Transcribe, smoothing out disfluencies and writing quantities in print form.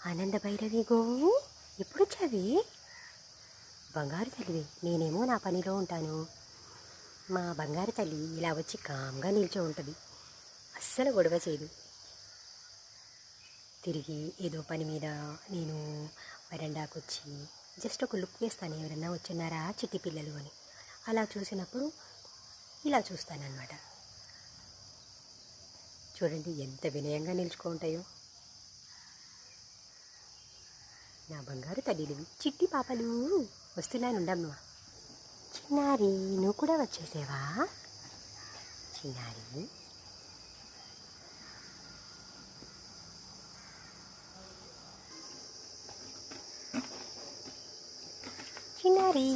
ఆనంద భైరవి గోవు ఎప్పుడొచ్చావి? బంగారు తల్లివి. నేనేమో నా పనిలో ఉంటాను. మా బంగారు తల్లి ఇలా వచ్చి కామ్గా నిల్చో ఉంటుంది. అస్సలు గొడవ చేయదు. తిరిగి ఏదో పని మీద నేను వరండాకు వచ్చి జస్ట్ ఒక లుక్ వేస్తాను, ఎవరన్నా వచ్చున్నారా చిట్టి పిల్లలు అని. అలా చూసినప్పుడు ఇలా చూస్తానన్నమాట. చూడండి ఎంత వినయంగా నిల్చుకుంటాయో నా బంగారు తల్లివి. చిట్టి పాపలు వస్తున్నానుండమ్మా. చిన్నారి నువ్వు కూడా వచ్చేసేవా? చిన్నారి చిన్నారి